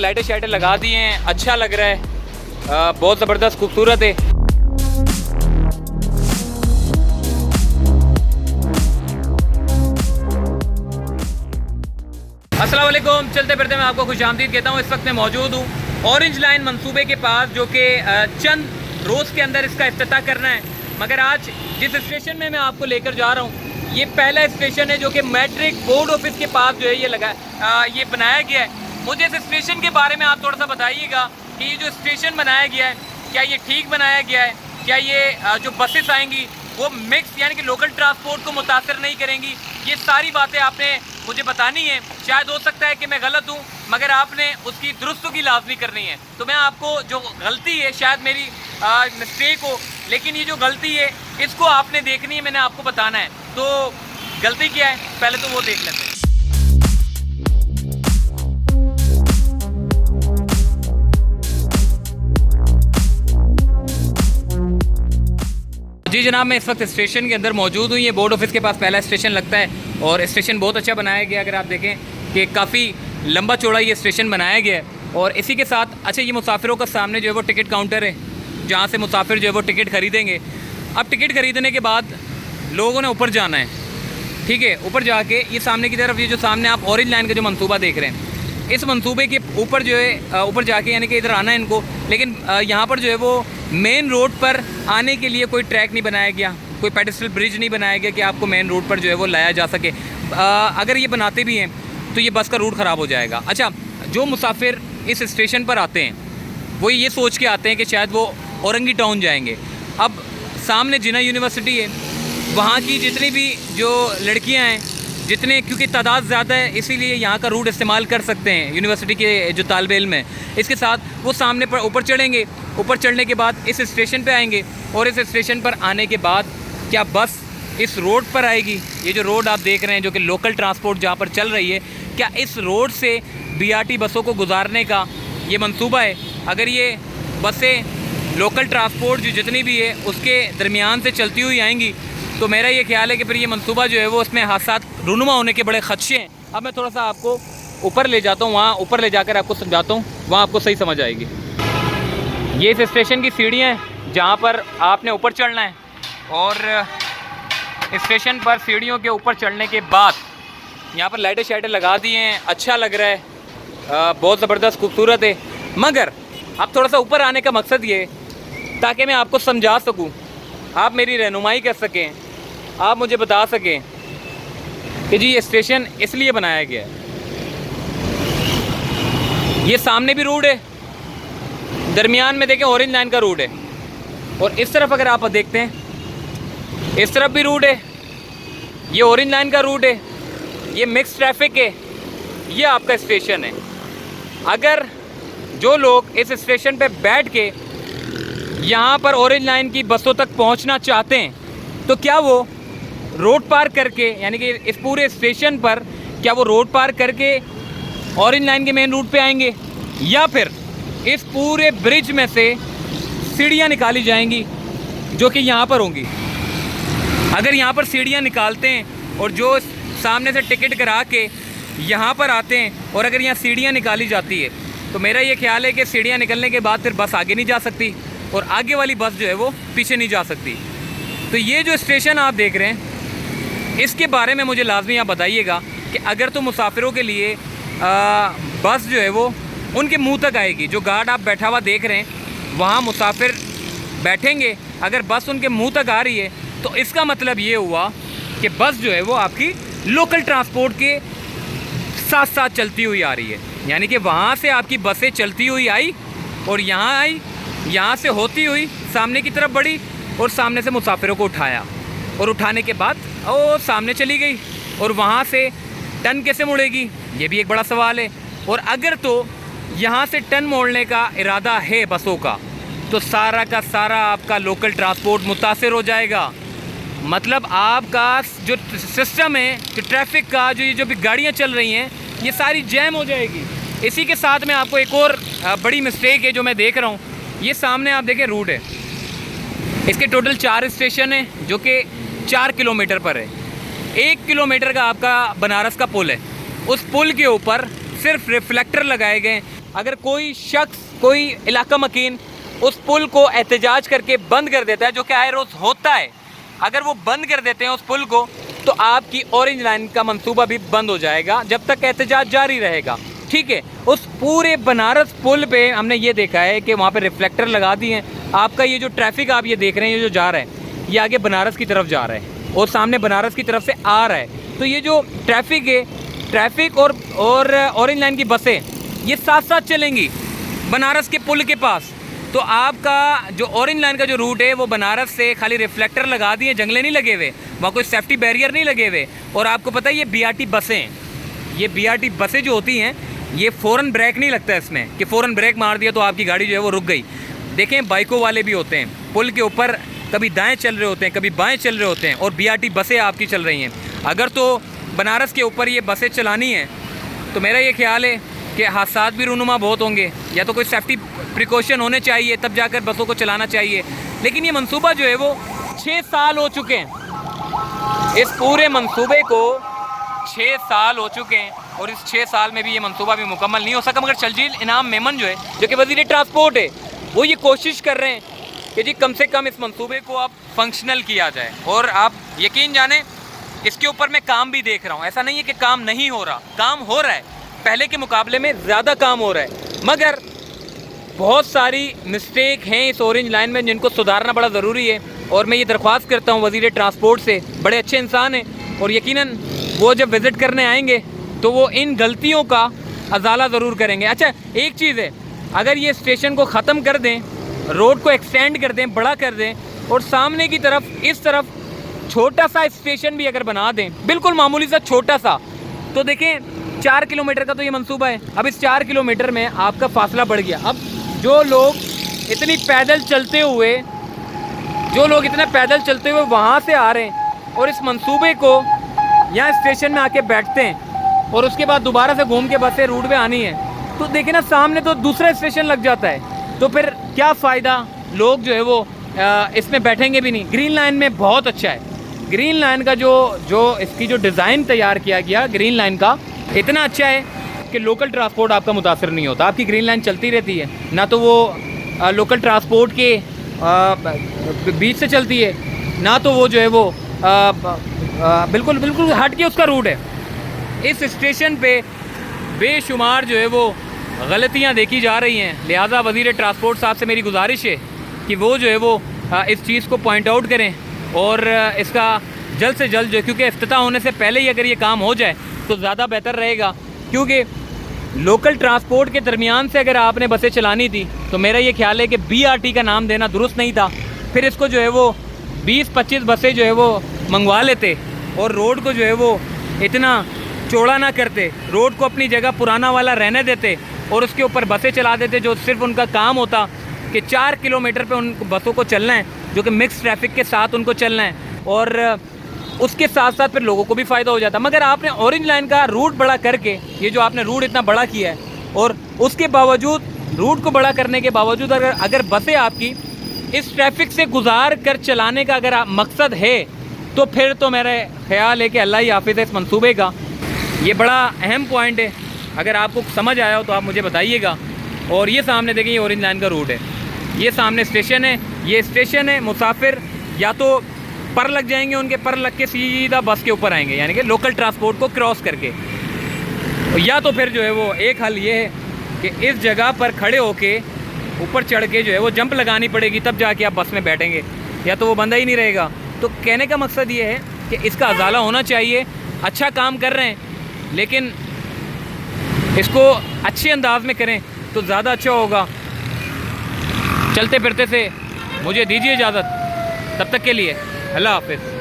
लाइटें शाइटें लगा दी हैं, अच्छा लग रहा है, बहुत ज़बरदस्त खूबसूरत है। अस्सलाम वालेकुम, चलते फिरते मैं आपको खुशामदीद कहता हूँ। इस वक्त मैं मौजूद हूँ ऑरेंज लाइन मंसूबे के पास, जो कि चंद रोज़ के अंदर इसका इफ्तिताह करना है। मगर आज जिस स्टेशन में मैं आपको लेकर जा रहा हूँ, ये पहला स्टेशन है जो कि मैट्रिक बोर्ड ऑफिस के पास जो है ये बनाया गया है। मुझे इस स्टेशन के बारे में आप थोड़ा सा बताइएगा कि ये जो स्टेशन बनाया गया है, क्या ये ठीक बनाया गया है? क्या ये जो बसेस आएंगी वो मिक्स यानी कि लोकल ट्रांसपोर्ट को मुतासर नहीं करेंगी? ये सारी बातें आपने मुझे बतानी है। शायद हो सकता है कि मैं गलत हूँ, मगर आपने उसकी दुरुस्तगी लाजमी करनी है। तो मैं आपको जो गलती है, शायद मेरी मिस्टेक हो, लेकिन ये जो गलती है इसको आपने देखनी है, मैंने आपको बताना है। तो गलती क्या है पहले तो वो देख लेते हैं। जी जनाब, मैं इस वक्त स्टेशन के अंदर मौजूद हूँ। ये बोर्ड ऑफिस के पास पहला स्टेशन लगता है और स्टेशन बहुत अच्छा बनाया गया। अगर आप देखें कि काफ़ी लंबा चौड़ा ये स्टेशन बनाया गया है। और इसी के साथ अच्छा, ये मुसाफिरों का सामने जो है वो टिकट काउंटर है, जहाँ से मुसाफिर जो है वो टिकट ख़रीदेंगे। अब टिकट ख़रीदने के बाद लोगों ने ऊपर जाना है, ठीक है। ऊपर जाके ये सामने की तरफ, ये जो सामने आप ऑरेंज लाइन का जो मंसूबा देख रहे हैं, इस मंसूबे के ऊपर जो है ऊपर जाके यानी कि इधर आना है इनको। लेकिन यहाँ पर जो है वो मेन रोड पर आने के लिए कोई ट्रैक नहीं बनाया गया, कोई पेडेस्ट्रियल ब्रिज नहीं बनाया गया कि आपको मेन रोड पर जो है वो लाया जा सके। अगर ये बनाते भी हैं तो ये बस का रूट ख़राब हो जाएगा। अच्छा, जो मुसाफिर इस स्टेशन पर आते हैं वो ये सोच के आते हैं कि शायद वो औरंगी टाउन जाएंगे। अब सामने जिन्ना यूनिवर्सिटी है, वहाँ की जितनी भी जो लड़कियाँ हैं, जितने, क्योंकि तादाद ज़्यादा है इसीलिए यहाँ का रूट इस्तेमाल कर सकते हैं यूनिवर्सिटी के जो तालिबे इल्म हैं। इसके साथ वो सामने पर ऊपर चढ़ेंगे, ऊपर चढ़ने के बाद इस स्टेशन पे आएंगे और इस स्टेशन पर आने के बाद क्या बस इस रोड पर आएगी? ये जो रोड आप देख रहे हैं जो कि लोकल ट्रांसपोर्ट जहाँ पर चल रही है, क्या इस रोड से BRT बसों को गुजारने का ये मंसूबा है? अगर ये बसें लोकल ट्रांसपोर्ट जो जितनी भी है उसके दरमियान से चलती हुई आएंगी तो मेरा ये ख्याल है कि फिर ये मंसूबा जो है वो उसमें हादसात रूनुमा होने के बड़े ख़दशे हैं। अब मैं थोड़ा सा आपको ऊपर ले जाता हूँ, वहाँ ऊपर ले जाकर आपको समझाता हूँ, वहाँ आपको सही समझ आएगी। ये इस स्टेशन की सीढ़ियाँ हैं जहाँ पर आपने ऊपर चढ़ना है। और स्टेशन पर सीढ़ियों के ऊपर चढ़ने के बाद यहाँ पर लाइटें शाइटें लगा दी हैं, अच्छा लग रहा है, बहुत ज़बरदस्त खूबसूरत है। मगर अब थोड़ा सा ऊपर आने का मकसद ये ताकि मैं आपको समझा सकूँ, आप मेरी रहनुमाई कर सकें, आप मुझे बता सकें कि जी ये स्टेशन इसलिए बनाया गया है। ये सामने भी रोड है, दरमियान में देखें ऑरेंज लाइन का रोड है, और इस तरफ अगर आप देखते हैं इस तरफ भी रोड है, ये ऑरेंज लाइन का रोड है, ये मिक्स ट्रैफिक है, ये आपका स्टेशन है। अगर जो लोग इस स्टेशन पे बैठ के यहाँ पर ऑरेंज लाइन की बसों तक पहुँचना चाहते हैं तो क्या वो रोड पार करके, यानी कि इस पूरे स्टेशन पर क्या वो रोड पार करके ऑरेंज लाइन के मेन रूट पे आएंगे, या फिर इस पूरे ब्रिज में से सीढ़ियाँ निकाली जाएंगी जो कि यहाँ पर होंगी? अगर यहाँ पर सीढ़ियाँ निकालते हैं और जो सामने से टिकट करा के यहाँ पर आते हैं और अगर यहाँ सीढ़ियाँ निकाली जाती है तो मेरा ये ख्याल है कि सीढ़ियाँ निकलने के बाद फिर बस आगे नहीं जा सकती और आगे वाली बस जो है वो पीछे नहीं जा सकती। तो ये जो स्टेशन आप देख रहे हैं इसके बारे में मुझे लाजमी आप बताइएगा कि अगर तो मुसाफिरों के लिए बस जो है वो उनके मुंह तक आएगी, जो गार्ड आप बैठा हुआ देख रहे हैं वहाँ मुसाफिर बैठेंगे, अगर बस उनके मुंह तक आ रही है तो इसका मतलब ये हुआ कि बस जो है वो आपकी लोकल ट्रांसपोर्ट के साथ साथ चलती हुई आ रही है। यानी कि वहाँ से आपकी बसें चलती हुई आई और यहाँ आई, यहाँ से होती हुई सामने की तरफ बढ़ी और सामने से मुसाफिरों को उठाया, और उठाने के बाद वो सामने चली गई, और वहाँ से टर्न कैसे मुड़ेगी ये भी एक बड़ा सवाल है। और अगर तो यहाँ से टर्न मोड़ने का इरादा है बसों का तो सारा का सारा आपका लोकल ट्रांसपोर्ट मुतासिर हो जाएगा। मतलब आपका जो सिस्टम है, जो ट्रैफिक का जो भी गाड़ियाँ चल रही हैं ये सारी जैम हो जाएगी। इसी के साथ में आपको एक और बड़ी मिस्टेक है जो मैं देख रहा हूँ, ये सामने आप देखें रूट है, इसके टोटल 4 स्टेशन हैं जो कि 4 किलोमीटर पर है। 1 किलोमीटर का आपका बनारस का पुल है, उस पुल के ऊपर सिर्फ रिफ्लेक्टर लगाए गए, अगर कोई शख्स, कोई इलाका मकीन उस पुल को एहतजाज करके बंद कर देता है, जो कि आए रोज़ होता है, अगर वो बंद कर देते हैं उस पुल को, तो आपकी ऑरेंज लाइन का मंसूबा भी बंद हो जाएगा जब तक एहतजाज जारी रहेगा। ठीक है, उस पूरे बनारस पुल पे हमने ये देखा है कि वहाँ पे रिफ्लेक्टर लगा दिए हैं। आपका ये जो ट्रैफिक आप ये देख रहे हैं, ये जो जा रहा है, ये आगे बनारस की तरफ जा रहा है और सामने बनारस की तरफ से आ रहा है। तो ये जो ट्रैफिक है, ट्रैफिक और ऑरेंज लाइन की बसें ये साथ साथ चलेंगी बनारस के पुल के पास। तो आपका जो ऑरेंज लाइन का जो रूट है वो बनारस से खाली रिफ्लेक्टर लगा दिए, जंगले नहीं लगे हुए, वहाँ कोई सेफ्टी बैरियर नहीं लगे हुए। और आपको पता है ये BRT बसें हैं, ये BRT बसें जो होती हैं ये फ़ौरन ब्रेक नहीं लगता है इसमें कि फ़ौरन ब्रेक मार दिया तो आपकी गाड़ी जो है वो रुक गई। देखें, बाइकों वाले भी होते हैं पुल के ऊपर, कभी दाएँ चल रहे होते हैं, कभी बाएँ चल रहे होते हैं, और BRT बसें आपकी चल रही हैं। अगर तो बनारस के ऊपर ये बसें चलानी है तो मेरा ये ख्याल है कि हादसात भी रूनुमा बहुत होंगे, या तो कोई सेफ्टी प्रिकॉशन होने चाहिए, तब जाकर बसों को चलाना चाहिए। लेकिन ये मंसूबा जो है वो 6 साल हो चुके हैं, इस पूरे मंसूबे को 6 साल हो चुके हैं, और इस 6 साल में भी ये मंसूबा भी मुकम्मल नहीं हो सका। मगर शर्जील इनाम मेमन जो है, जो कि वज़ीर ट्रांसपोर्ट है, वो ये कोशिश कर रहे हैं कि जी कम से कम इस मंसूबे को अब फंक्शनल किया जाए। और आप यकीन जाने इसके ऊपर मैं काम भी देख रहा हूँ, ऐसा नहीं है कि काम नहीं हो रहा, काम हो रहा है, पहले के मुकाबले में ज़्यादा काम हो रहा है। मगर बहुत सारी मिस्टेक हैं इस ऑरेंज लाइन में जिनको सुधारना बड़ा ज़रूरी है। और मैं ये दरख्वास्त करता हूँ वज़ीर ट्रांसपोर्ट से, बड़े अच्छे इंसान हैं और यकीनन वो जब विज़िट करने आएंगे तो वो इन गलतियों का अजाला ज़रूर करेंगे। अच्छा, एक चीज़ है, अगर ये स्टेशन को ख़त्म कर दें, रोड को एक्सटेंड कर दें, बड़ा कर दें, और सामने की तरफ इस तरफ छोटा सा स्टेशन भी अगर बना दें, बिल्कुल मामूली सा छोटा सा, तो देखें 4 किलोमीटर का तो ये मंसूबा है। अब इस 4 किलोमीटर में आपका फासला बढ़ गया। अब जो लोग इतनी पैदल चलते हुए वहाँ से आ रहे हैं और इस मंसूबे को यहाँ स्टेशन में आके बैठते हैं और उसके बाद दोबारा से घूम के बसें रूट पे आनी है, तो देखें ना सामने तो दूसरा स्टेशन लग जाता है, तो फिर क्या फ़ायदा, लोग जो है वो इसमें बैठेंगे भी नहीं। ग्रीन लाइन में बहुत अच्छा है, ग्रीन लाइन का जो इसकी जो डिज़ाइन तैयार किया गया ग्रीन लाइन का इतना अच्छा है कि लोकल ट्रांसपोर्ट आपका मुतासर नहीं होता, आपकी ग्रीन लाइन चलती रहती है, ना तो वो लोकल ट्रांसपोर्ट के बीच से चलती है, ना तो वो जो है वो बिल्कुल बिल्कुल हट के उसका रूट है। इस स्टेशन पे बेशुमार जो है वो गलतियां देखी जा रही हैं, लिहाजा वज़ीर ट्रांसपोर्ट साहब से मेरी गुजारिश है कि वो जो है वो इस चीज़ को पॉइंट आउट करें और इसका जल्द से जल्द जो है, क्योंकि इफ्तिताह होने से पहले ही अगर ये काम हो जाए तो ज़्यादा बेहतर रहेगा। क्योंकि लोकल ट्रांसपोर्ट के दरमियान से अगर आपने बसें चलानी थी तो मेरा ये ख्याल है कि BRT का नाम देना दुरुस्त नहीं था। फिर इसको जो है वो 20-25 बसें जो है वो मंगवा लेते और रोड को जो है वो इतना चौड़ा ना करते, रोड को अपनी जगह पुराना वाला रहने देते और उसके ऊपर बसें चला देते, जो सिर्फ उनका काम होता कि 4 किलोमीटर पे उन बसों को चलना है, जो कि मिक्स ट्रैफिक के साथ उनको चलना है, और उसके साथ साथ फिर लोगों को भी फ़ायदा हो जाता। मगर आपने ऑरेंज लाइन का रूट बड़ा करके, ये जो आपने रूट इतना बड़ा किया है, और उसके बावजूद, रूट को बड़ा करने के बावजूद अगर बसें आपकी इस ट्रैफिक से गुजार कर चलाने का अगर मकसद है, तो फिर तो मेरा ख्याल है कि अल्लाह ही हाफिज़ है इस मंसूबे का। ये बड़ा अहम पॉइंट है, अगर आपको समझ आया हो तो आप मुझे बताइएगा। और ये सामने देखें, ये ऑरेंज लाइन का रूट है, ये सामने स्टेशन है, ये स्टेशन है, मुसाफिर या तो पर लग जाएंगे, उनके पर लग के सीधा बस के ऊपर आएंगे, यानी कि लोकल ट्रांसपोर्ट को क्रॉस करके, या तो फिर जो है वो एक हल ये है कि इस जगह पर खड़े होके ऊपर चढ़ के जो है वो जंप लगानी पड़ेगी, तब जाके आप बस में बैठेंगे, या तो वो बंदा ही नहीं रहेगा। तो कहने का मकसद ये है कि इसका अजाला होना चाहिए। अच्छा काम कर रहे हैं लेकिन इसको अच्छे अंदाज में करें तो ज़्यादा अच्छा होगा। चलते फिरते से मुझे दीजिए इजाज़त, तब तक के लिए अल्लाह हाफ़िज़।